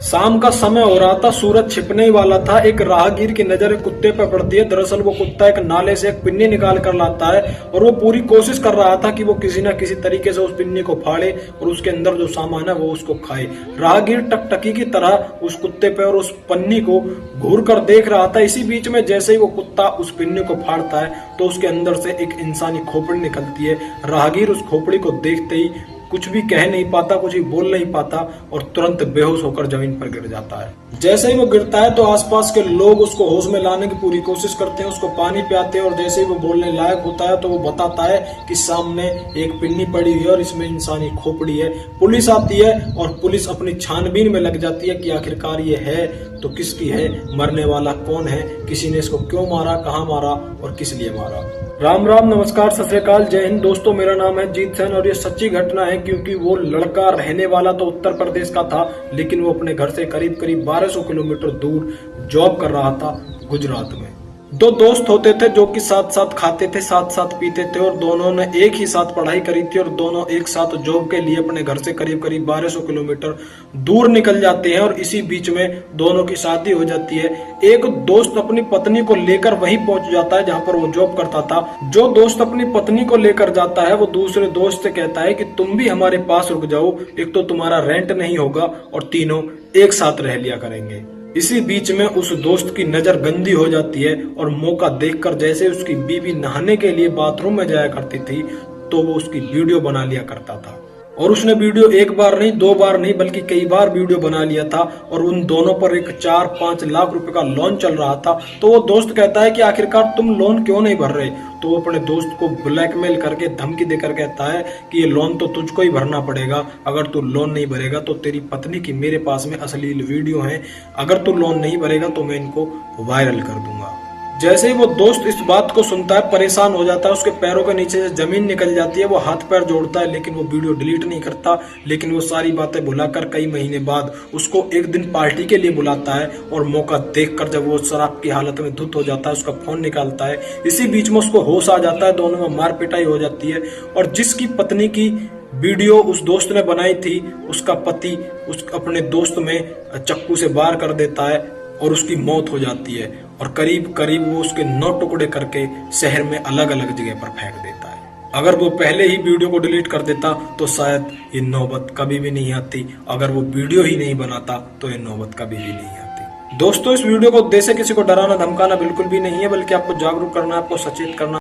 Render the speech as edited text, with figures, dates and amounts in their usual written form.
शाम का समय हो रहा था, सूरज छिपने ही वाला था। एक राहगीर की नजर एक कुत्ते पर पड़ती है। दरअसल वो कुत्ता एक नाले से एक पिन्नी निकाल कर लाता है और वो पूरी कोशिश कर रहा था कि वो किसी न किसी तरीके से उस पिन्नी को फाड़े और उसके अंदर जो सामान है वो उसको खाए। राहगीर टकटकी की तरह उस कुत्ते पे और उस पन्नी को घूर कर देख रहा था। इसी बीच में जैसे ही वो कुत्ता उस पिन्नी को फाड़ता है तो उसके अंदर से एक इंसानी खोपड़ी निकलती है। राहगीर उस खोपड़ी को देखते ही कुछ भी कह नहीं पाता, कुछ भी बोल नहीं पाता और तुरंत बेहोश होकर जमीन पर गिर जाता है। जैसे ही वो गिरता है तो आसपास के लोग उसको होश में लाने की पूरी कोशिश करते हैं, उसको पानी पिलाते हैं और जैसे ही वो बोलने लायक होता है तो वो बताता है कि सामने एक पिन्नी पड़ी हुई है और इसमें इंसानी खोपड़ी है। पुलिस आती है और पुलिस अपनी छानबीन में लग जाती है कि आखिरकार ये है तो किसकी है, मरने वाला कौन है, किसी ने इसको क्यों मारा, कहाँ मारा और किस लिए मारा। राम राम, नमस्कार, सत श्री अकाल, जय हिंद। दोस्तों, मेरा नाम है जीत सेन और ये सच्ची घटना है क्योंकि वो लड़का रहने वाला तो उत्तर प्रदेश का था, लेकिन वो अपने घर से करीब करीब 1200 किलोमीटर दूर जॉब कर रहा था गुजरात में। दो दोस्त होते थे जो कि साथ साथ खाते थे, साथ साथ पीते थे और दोनों ने एक ही साथ पढ़ाई करी थी और दोनों एक साथ जॉब के लिए अपने घर से करीब करीब 1200 किलोमीटर दूर निकल जाते हैं और इसी बीच में दोनों की शादी हो जाती है। एक दोस्त अपनी पत्नी को लेकर वहीं पहुंच जाता है जहां पर वो जॉब करता था। जो दोस्त अपनी पत्नी को लेकर जाता है वो दूसरे दोस्त से कहता है कि तुम भी हमारे पास रुक जाओ, एक तो तुम्हारा रेंट नहीं होगा और तीनों एक साथ रह लिया करेंगे। इसी बीच में उस दोस्त की नजर गंदी हो जाती है और मौका देखकर जैसे उसकी बीवी नहाने के लिए बाथरूम में जाया करती थी तो वो उसकी वीडियो बना लिया करता था। और उसने वीडियो एक बार नहीं, दो बार नहीं, बल्कि कई बार वीडियो बना लिया था और उन दोनों पर एक 4-5 लाख रुपए का लोन चल रहा था। तो वो दोस्त कहता है कि आखिरकार तुम लोन क्यों नहीं भर रहे। तो वो अपने दोस्त को ब्लैकमेल करके धमकी देकर कहता है कि ये लोन तो तुझको ही भरना पड़ेगा, अगर तू लोन नहीं भरेगा तो तेरी पत्नी की मेरे पास में अश्लील वीडियो है, अगर तू लोन नहीं भरेगा तो मैं इनको वायरल कर दूंगा। जैसे ही वो दोस्त इस बात को सुनता है, परेशान हो जाता है, उसके पैरों के नीचे से जमीन निकल जाती है, वो हाथ पैर जोड़ता है लेकिन वो वीडियो डिलीट नहीं करता। लेकिन वो सारी बातें भुलाकर कई महीने बाद उसको एक दिन पार्टी के लिए बुलाता है और मौका देखकर जब वो शराब की हालत में धुत हो जाता है उसका फोन निकालता है। इसी बीच में उसको होश आ जाता है, दोनों में मार पिटाई हो जाती है और जिसकी पत्नी की वीडियो उस दोस्त ने बनाई थी उसका पति उस अपने दोस्त में चक्कू से वार कर देता है और उसकी मौत हो जाती है और करीब करीब वो उसके 9 टुकड़े करके शहर में अलग अलग जगह पर फेंक देता है। अगर वो पहले ही वीडियो को डिलीट कर देता तो शायद ये नौबत कभी भी नहीं आती। अगर वो वीडियो ही नहीं बनाता तो ये नौबत कभी भी नहीं आती। दोस्तों, इस वीडियो को उद्देश्य किसी को डराना धमकाना बिल्कुल भी नहीं है, बल्कि आपको जागरूक करना, आपको सचेत करना।